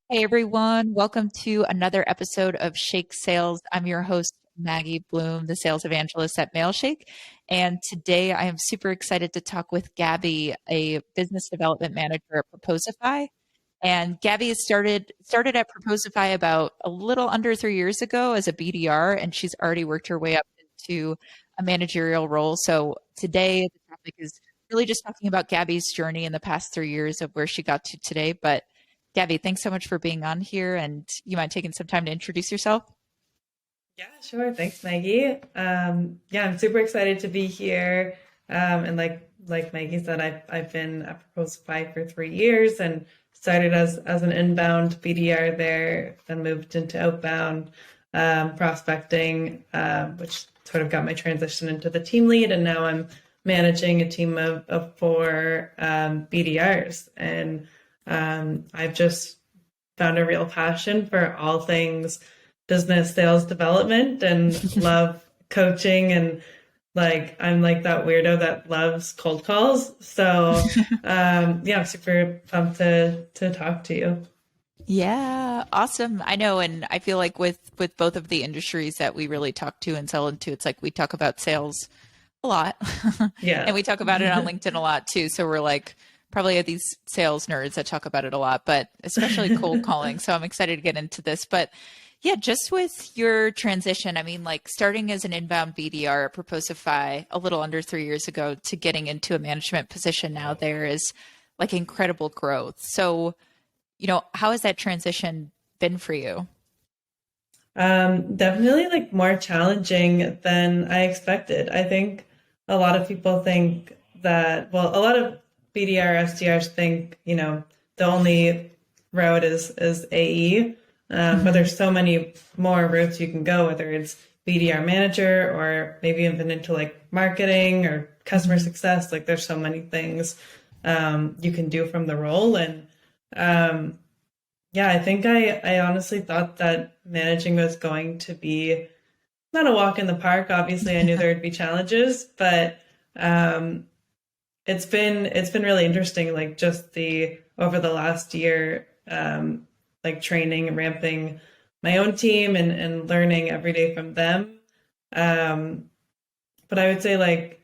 Hey everyone, welcome to another episode of Shake Sales. I'm your host, Maggie Bloom, the sales evangelist at Mailshake. And today I am super excited to talk with Gabby, a business development manager at Proposify. And Gabby has started at Proposify about a little under 3 years ago as a BDR, and she's already worked her way up into a managerial role. So today the topic is really just talking about Gabby's journey in the past 3 years of where she got to today. But Gabby, thanks so much for being on here, and you mind taking some time to introduce yourself? Yeah, sure. Thanks, Maggie. Yeah, I'm super excited to be here. And like Maggie said, I've been at Proposify for 3 years and started as an inbound BDR there, then moved into outbound prospecting, which sort of got my transition into the team lead, and now I'm managing a team of four BDRs, and I've just found a real passion for all things business sales development and love coaching, and like I'm like that weirdo that loves cold calls. So yeah, I'm super pumped to talk to you. Yeah, awesome. I know, and I feel like with both of the industries that we really talk to and sell into, it's like we talk about sales a lot, and Yeah. we talk about it on LinkedIn a lot too. So we're like probably these sales nerds that talk about it a lot, but especially cold calling. So I'm excited to get into this. But yeah, just with your transition, I mean, like starting as an inbound BDR at Proposify a little under 3 years ago to getting into a management position now, there is like incredible growth. So, how has that transition been for you? Definitely like more challenging than I expected. I think a lot of people think that, well, a lot of BDR, SDRs think, the only route is AE. But Hmm. there's so many more routes you can go, whether it's BDR manager or maybe even into like marketing or customer Hmm. success. Like there's so many things you can do from the role. And um, yeah, I think I honestly thought that managing was going to be not a walk in the park. Obviously, I knew there would be challenges, but um, it's been really interesting. Like just the over the last year, like training and ramping my own team and learning every day from them. Um, but I would say like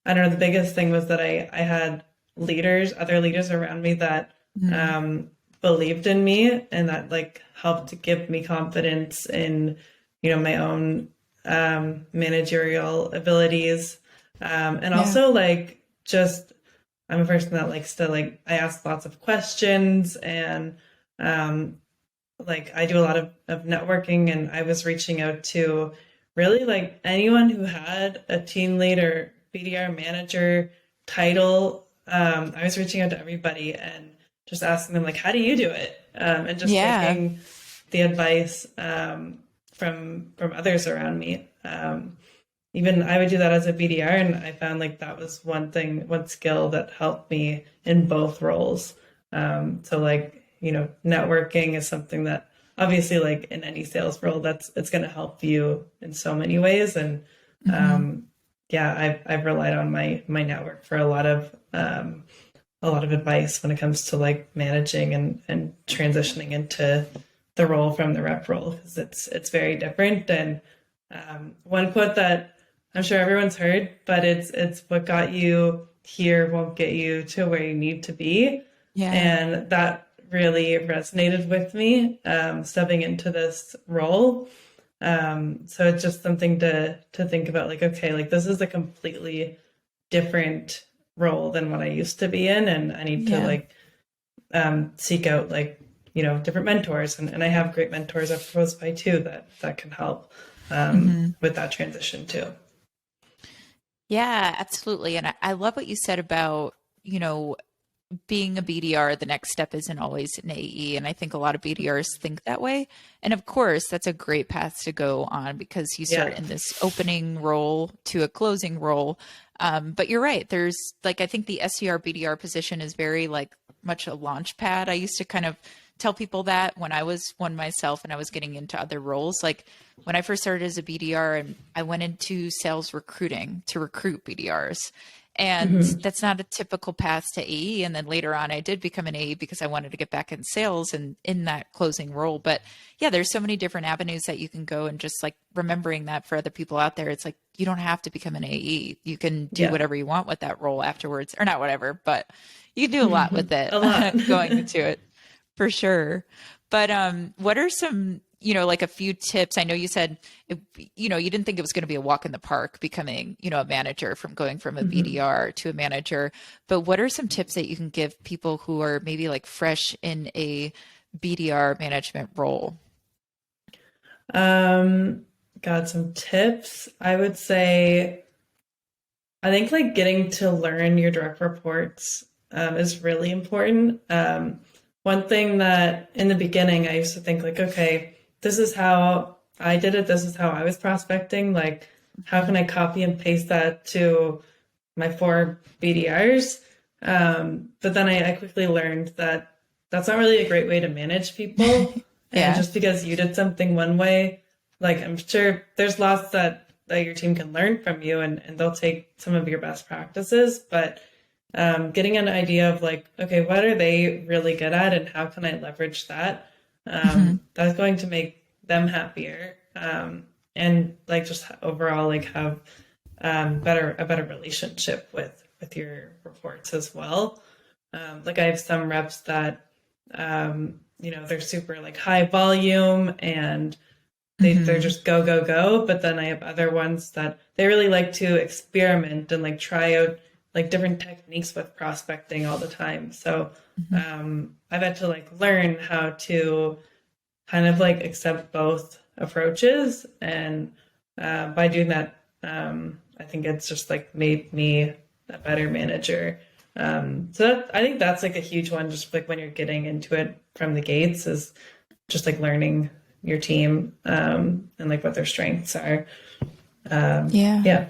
I don't know, the biggest thing was that I had other leaders around me that Hmm. believed in me and that like helped to give me confidence in, my own managerial abilities. And Yeah. also like just I'm a person that likes to like I ask lots of questions and um like I do a lot of networking, and I was reaching out to really like anyone who had a team leader, BDR manager title. I was reaching out to everybody and just asking them like, how do you do it? And just Yeah. taking the advice from others around me. Even I would do that as a BDR, and I found like that was one skill that helped me in both roles. So like, networking is something that obviously like in any sales role it's going to help you in so many ways. And Hmm. yeah, I've relied on my network for a lot of advice when it comes to like managing and transitioning into the role from the rep role, because it's very different. And one quote that I'm sure everyone's heard, but it's what got you here won't get you to where you need to be. Yeah. And that really resonated with me, stepping into this role. So it's just something to think about, like, okay, like this is a completely different role than what I used to be in, and I need to Yeah. like seek out like different mentors, and I have great mentors at Proposed by too that can help Hmm. with that transition too. Yeah, absolutely. And I love what you said about, being a BDR, the next step isn't always an AE. And I think a lot of BDRs think that way. And of course, that's a great path to go on because you start Yeah. in this opening role to a closing role. But you're right. There's like, I think the SDR BDR position is very like much a launch pad. I used to kind of tell people that when I was one myself and I was getting into other roles. Like when I first started as a BDR and I went into sales recruiting to recruit BDRs. And Hmm. that's not a typical path to AE. And then later on, I did become an AE because I wanted to get back in sales and in that closing role. But yeah, there's so many different avenues that you can go, and just like remembering that for other people out there, it's like you don't have to become an AE. You can do Yeah. whatever you want with that role afterwards, or not whatever, but you can do a lot with it A lot. going into it. For sure. But what are some, like a few tips? I know you said, you didn't think it was going to be a walk in the park becoming, a manager, from going from a Mhm. BDR to a manager. But what are some tips that you can give people who are maybe like fresh in a BDR management role? Um, got some tips. I would say, I think like getting to learn your direct reports is really important. One thing that in the beginning I used to think like, okay, this is how I did it. This is how I was prospecting. Like, how can I copy and paste that to my four BDRs? But then I quickly learned that that's not really a great way to manage people. And Yeah. just because you did something one way, like I'm sure there's lots that your team can learn from you, and they'll take some of your best practices. But getting an idea of like, okay, what are they really good at and how can I leverage that? Hmm. That's going to make them happier. And like just overall like have a better relationship with your reports as well. Like I have some reps that they're super like high volume and they're Hmm. just go go go, but then I have other ones that they really like to experiment and like try out like different techniques with prospecting all the time. So Hmm. I've had to like learn how to kind of like accept both approaches, and by doing that, I think it's just like made me a better manager. I think that's like a huge one, just like when you're getting into it from the gates, is just like learning your team and like what their strengths are. Yeah. Yeah.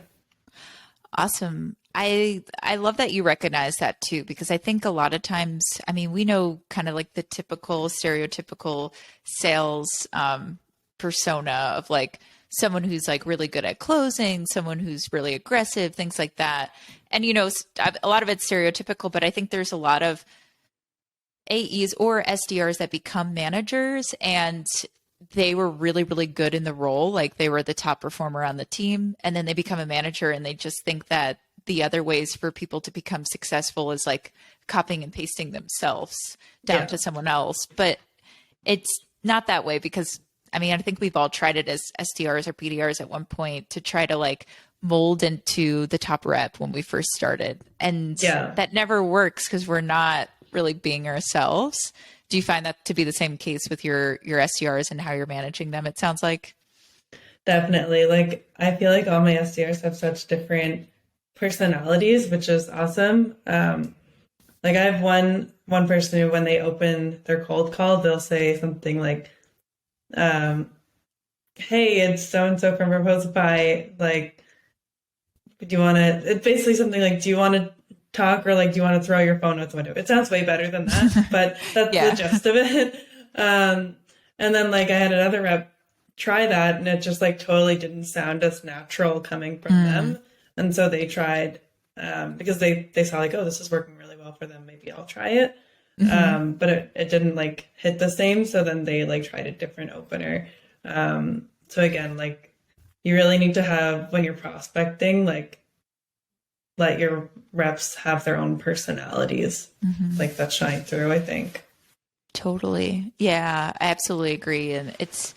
Awesome. I love that you recognize that too, because I think a lot of times, I mean, we know kind of like the typical stereotypical sales persona of like someone who's like really good at closing, someone who's really aggressive, things like that. And a lot of it's stereotypical, but I think there's a lot of AEs or SDRs that become managers, and they were really, really good in the role. Like they were the top performer on the team. And then they become a manager and they just think that the other ways for people to become successful is like copying and pasting themselves down Yeah. to someone else. But it's not that way, because I mean, I think we've all tried it as SDRs or PDRs at one point to try to like mold into the top rep when we first started. And Yeah. that never works because we're not really being ourselves. Do you find that to be the same case with your SDRs and how you're managing them? It sounds like. Definitely. Like I feel like all my SDRs have such different personalities, which is awesome. Like I have one person who when they open their cold call, they'll say something like, um, hey, it's so and so from Proposify. Like, do you want to? It's basically something like, do you want to talk, or like, do you want to throw your phone out the window? It sounds way better than that, but that's the Yeah. gist of it. Um, and then like I had another rep try that, and it just like totally didn't sound as natural coming from Mm, them, and so they tried because they saw like, oh, this is working really well for them. Maybe I'll try it. hmm. But it didn't like hit the same. So then they like tried a different opener. So again, like you really need to have when you're prospecting, like let your reps have their own personalities, Hmm. like that shine through, I think. Totally. Yeah, I absolutely agree. And it's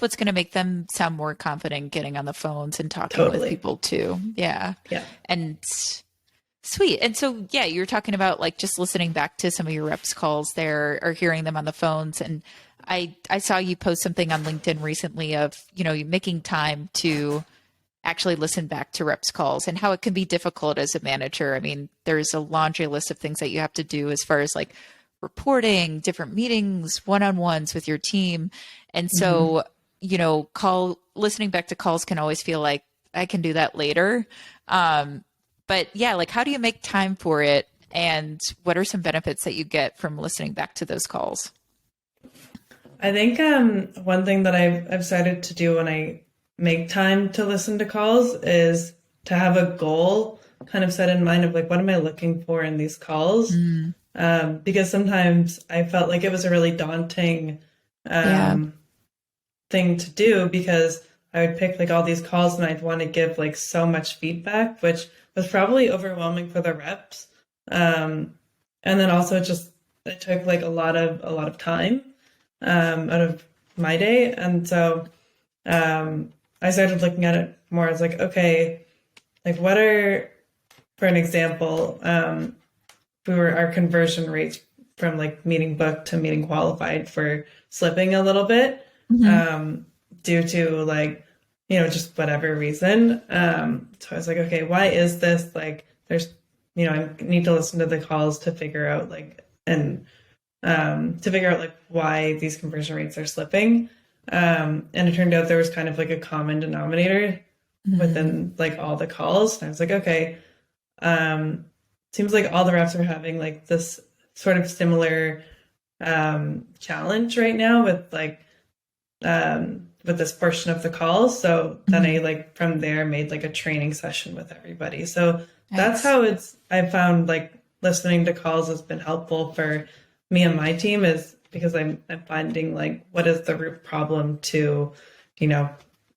what's going to make them sound more confident getting on the phones and talking with Totally. people too. Yeah. Yeah. And sweet. And so, yeah, you're talking about like just listening back to some of your reps calls there or hearing them on the phones. And I saw you post something on LinkedIn recently of, you making time to actually listen back to reps calls and how it can be difficult as a manager. I mean, there's a laundry list of things that you have to do as far as like reporting, different meetings, one-on-ones with your team. And Hmm. so, listening back to calls can always feel like I can do that later. But yeah, like how do you make time for it? And what are some benefits that you get from listening back to those calls? I think one thing that I've started to do when I make time to listen to calls is to have a goal kind of set in mind of like, what am I looking for in these calls? Mm, Because sometimes I felt like it was a really daunting yeah. um, thing to do because I would pick like all these calls and I'd want to give like so much feedback, which was probably overwhelming for the reps. And then also just it took like a lot of time out of my day. And so I started looking at it more as like, okay, like what are, for an example, we were our conversion rates from like meeting booked to meeting qualified for slipping a little bit Hmm. um, due to like, just whatever reason. So I was like, okay, why is this? Like, there's, I need to listen to the calls to figure out like, and to figure out like why these conversion rates are slipping. And it turned out there was kind of like a common denominator Hmm. within like all the calls. And I was like, okay, um, seems like all the reps are having like this sort of similar challenge right now with this portion of the call. So then I Hmm. like from there made like a training session with everybody. So that's Nice. how I found like listening to calls has been helpful for me and my team is because I'm finding like what is the root problem to, you know,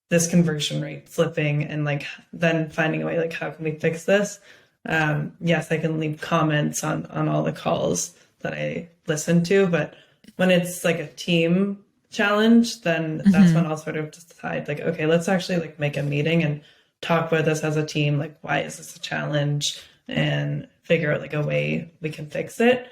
this conversion rate slipping and like then finding a way like how can we fix this? Yes, I can leave comments on all the calls that I listen to, but when it's like a team challenge, then that's Hmm. when I'll sort of decide like, okay, let's actually like make a meeting and talk about this as a team. Like, why is this a challenge? And figure out like a way we can fix it.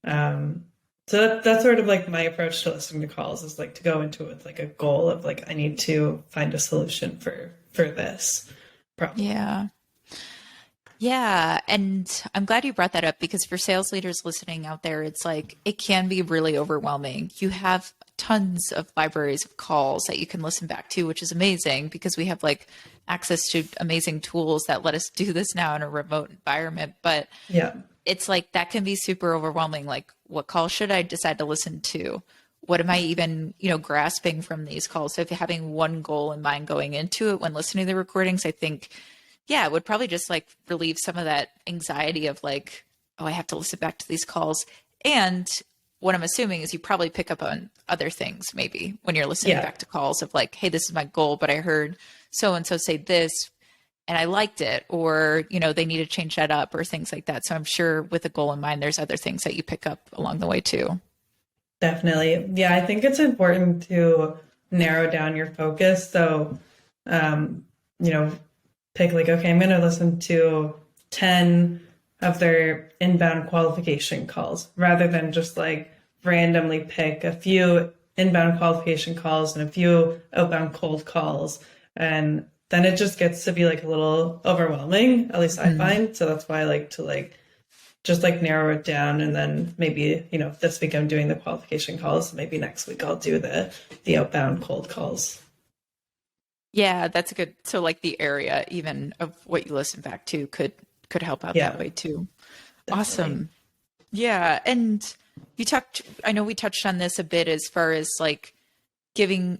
Um, so that's sort of like my approach to listening to calls is like to go into it with like a goal of like I need to find a solution for this problem. Yeah. Yeah, and I'm glad you brought that up because for sales leaders listening out there, it's like it can be really overwhelming. You have tons of libraries of calls that you can listen back to, which is amazing because we have like access to amazing tools that let us do this now in a remote environment. But Yeah, it's like that can be super overwhelming. Like, what call should I decide to listen to? What am I even, grasping from these calls? So if you're having one goal in mind going into it when listening to the recordings, I think, yeah, it would probably just like relieve some of that anxiety of like, oh, I have to listen back to these calls. And what I'm assuming is you probably pick up on other things maybe when you're listening yeah. back to calls of like, hey, this is my goal, but I heard so and so say this and I liked it, or, they need to change that up or things like that. So I'm sure with a goal in mind, there's other things that you pick up along the way too. Definitely. Yeah, I think it's important to narrow down your focus. So, um, you know, pick like, okay, I'm going to listen to 10 of their inbound qualification calls rather than just like randomly pick a few inbound qualification calls and a few outbound cold calls. And then it just gets to be like a little overwhelming, at least I Mhm. find. So that's why I like to like just like narrow it down and then maybe this week I'm doing the qualification calls, maybe next week I'll do the outbound cold calls. Yeah, that's a good. So like the area even of what you listen back to could help out that Yeah, way too. definitely. Awesome. Yeah, and I know we touched on this a bit as far as like giving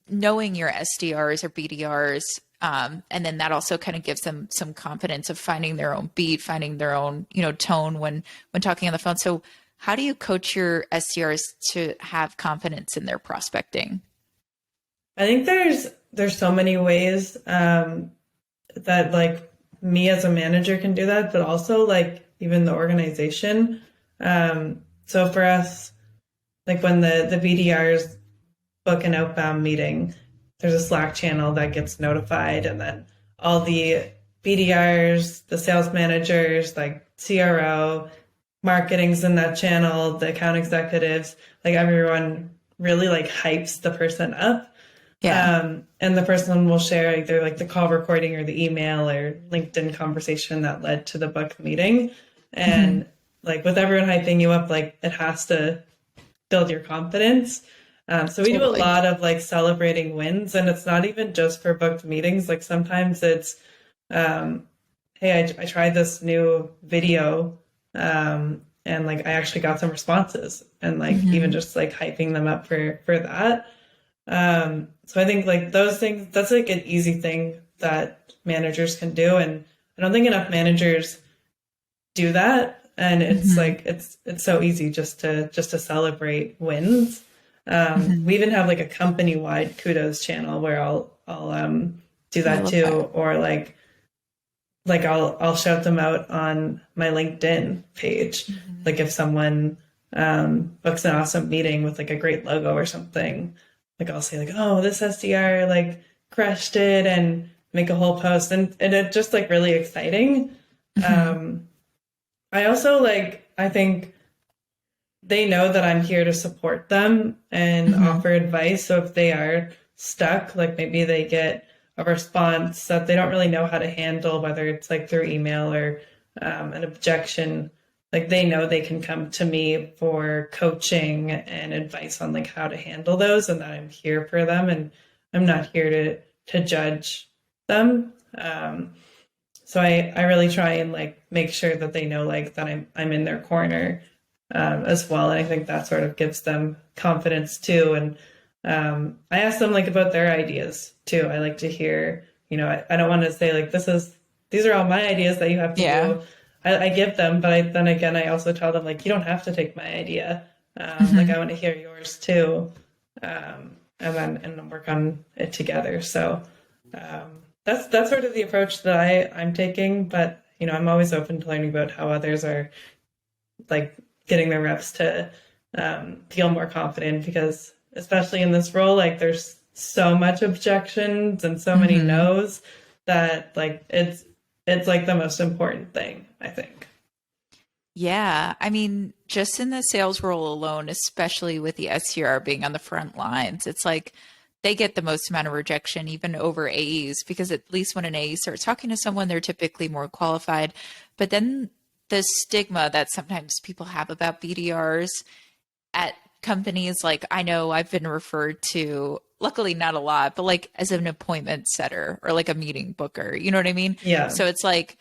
knowing your SDRs or BDRs, and then that also kind of gives them some confidence of finding their own beat, finding their own, tone when talking on the phone. So how do you coach your SDRs to have confidence in their prospecting? I think there's so many ways that like me as a manager can do that, but also like even the organization. So for us, like when the BDRs book an outbound meeting, there's a Slack channel that gets notified, and then all the BDRs, the sales managers, like CRO, marketing's in that channel, the account executives, like everyone really like hypes the person up. Yeah. And the person will share either like the call recording or the email or LinkedIn conversation that led to the book meeting. Hmm. And like with everyone hyping you up, like it has to build your confidence. So we do a Totally. lot of like celebrating wins, and it's not even just for booked meetings. Like sometimes it's, um, hey, I tried this new video, and like I actually got some responses, and like even Hmm. just like hyping them up for that. So I think like those things, that's like an easy thing that managers can do. And I don't think enough managers do that. And it's Hmm. like it's so easy just to celebrate wins. Hmm. We even have like a company wide kudos channel where I'll do Oh, I that love that. too, or like I'll shout them out on my LinkedIn page. Hmm. Like if someone books an awesome meeting with like a great logo or something, like I'll say like, oh, this SDR like crushed it, and make a whole post, and it's just like really exciting. Hmm. Um, I also like, I think they know that I'm here to support them and Hmm. offer advice. So if they are stuck, like maybe they get a response that they don't really know how to handle, whether it's like through email or an objection, like they know they can come to me for coaching and advice on like how to handle those, and that I'm here for them, and I'm not here to judge them. So I really try and like make sure that they know like that I'm in their corner as well. And I think that sort of gives them confidence too. And I ask them like about their ideas too. I like to hear, I don't want to say like these are all my ideas that you have to Yeah. do. I give them, but then again, I also tell them like you don't have to take my idea. Like Hmm. I want to hear yours too, and then work on it together. So that's sort of the approach that I'm taking. But I'm always open to learning about how others are like getting their reps to feel more confident, because especially in this role, like there's so much objections and so many Hmm. no's that like it's like the most important thing, I think. Yeah. I mean, just in the sales role alone, especially with the SDR being on the front lines, it's like they get the most amount of rejection, even over AEs, because at least when an AE starts talking to someone, they're typically more qualified. But then the stigma that sometimes people have about BDRs at companies, like I know I've been referred to, luckily not a lot, but like as an appointment setter or like a meeting booker, you know what I mean? Yeah. So it's like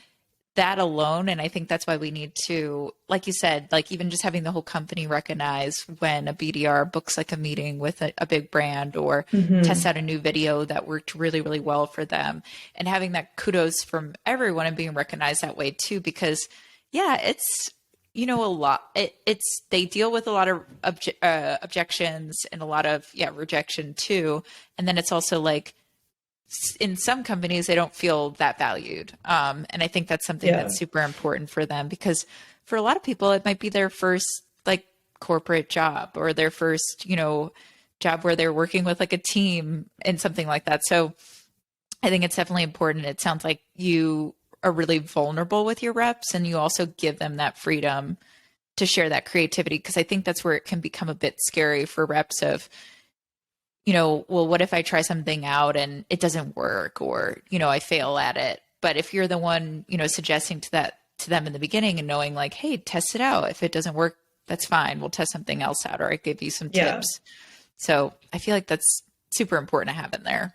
that alone. And I think that's why we need to, like you said, like even just having the whole company recognize when a BDR books like a meeting with a big brand or tests Hmm. out a new video that worked really, really well for them, and having that kudos from everyone and being recognized that way too. Because yeah, it's, a lot, it's they deal with a lot of objections and a lot of, yeah, rejection too. And then it's also like in some companies they don't feel that valued, and I think that's something Yeah. that's super important for them, because for a lot of people it might be their first like corporate job or their first job where they're working with like a team and something like that. So I think it's definitely important. It sounds like you are really vulnerable with your reps, and you also give them that freedom to share that creativity, because I think that's where it can become a bit scary for reps of, well, what if I try something out and it doesn't work, or, I fail at it. But if you're the one, suggesting to them in the beginning and knowing like, hey, test it out. If it doesn't work, that's fine. We'll test something else out, or I give you some Yeah. tips. So I feel like that's super important to have in there.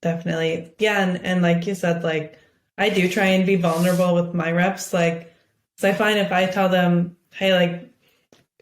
Definitely. Yeah, and like you said, like I do try and be vulnerable with my reps. Like, so I find if I tell them, hey, like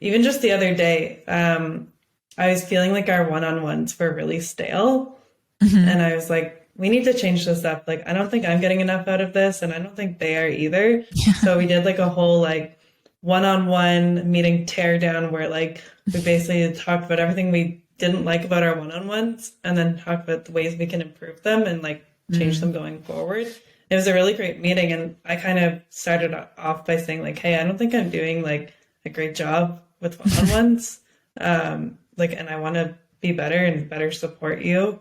even just the other day, I was feeling like our one-on-ones were really stale. Hmm. And I was like, we need to change this up. Like, I don't think I'm getting enough out of this, and I don't think they are either. So we did like a whole like one-on-one meeting tear down where like we basically talked about everything we didn't like about our one-on-ones, and then talked about the ways we can improve them and like change them Mm. going forward. It was a really great meeting, and I kind of started off by saying like, hey, I don't think I'm doing like a great job with one-on-ones. Like, and I want to be better and better support you.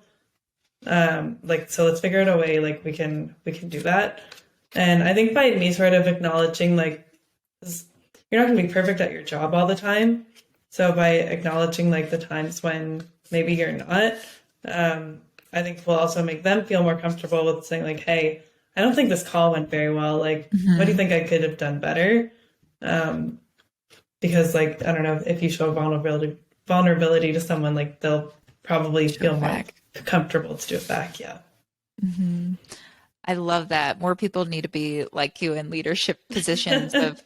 Like, so let's figure out a way like we can do that. And I think by me sort of acknowledging like you're not going to be perfect at your job all the time, so by acknowledging like the times when maybe you're not, I think will also make them feel more comfortable with saying like, hey, I don't think this call went very well, like what do you Hmm. think I could have done better? um because like I don't know, if you show vulnerability to someone, like they'll probably Show feel it more back. comfortable to do it back. Yeah. Hmm. I love that. More people need to be like you in leadership positions of,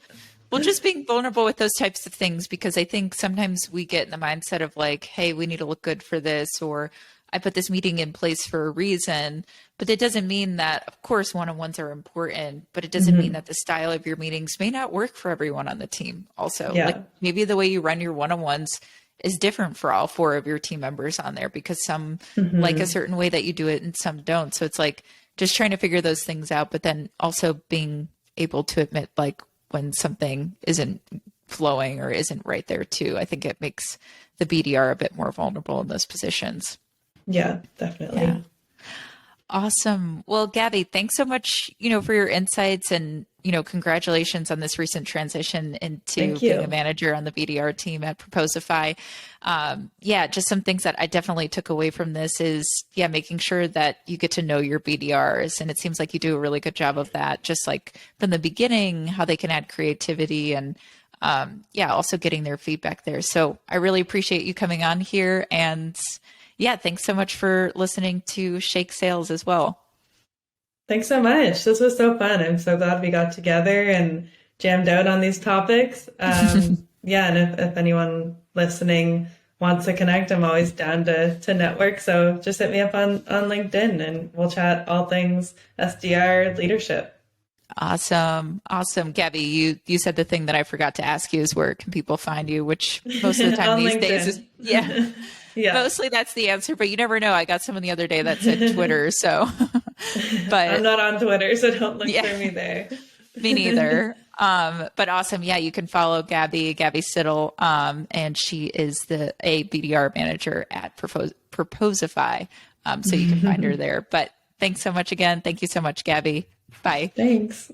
well, just being vulnerable with those types of things, because I think sometimes we get in the mindset of like, hey, we need to look good for this, or I put this meeting in place for a reason, but it doesn't mean that, of course, one-on-ones are important, but it doesn't mean Hmm. that the style of your meetings may not work for everyone on the team also. Like Yeah. maybe the way you run your one-on-ones is different for all four of your team members on there because some like a Hmm. certain way that you do it and some don't. So it's like just trying to figure those things out, but then also being able to admit like when something isn't flowing or isn't right there too. I think it makes the BDR a bit more vulnerable in those positions. Yeah, Yeah. definitely. Awesome. Well, Gabby, thanks so much, for your insights and, congratulations on this recent transition into Thank being a you. manager on the BDR team at Proposify. Yeah, just some things that I definitely took away from this is, yeah, making sure that you get to know your BDRs. And it seems like you do a really good job of that, just like from the beginning, how they can add creativity and, yeah, also getting their feedback there. So I really appreciate you coming on here and yeah, thanks so much for listening to Shake Sales as well. Thanks so much. This was so fun. I'm so glad we got together and jammed out on these topics. Yeah, and if anyone listening wants to connect, I'm always down to network. So just hit me up on LinkedIn and we'll chat all things SDR leadership. Awesome. Awesome. Gabby, you said the thing that I forgot to ask you is where can people find you, which most of the time On these days is, LinkedIn. yeah, Yeah. mostly that's the answer, but you never know. I got someone the other day that said Twitter. So, I'm but not on Twitter, so don't look yeah, for me there. me neither. But awesome. Yeah, you can follow Gabby Siddle. And she is a BDR manager at Proposify. So you can find her there. But thanks so much again. Thank you so much, Gabby. Bye. Thanks.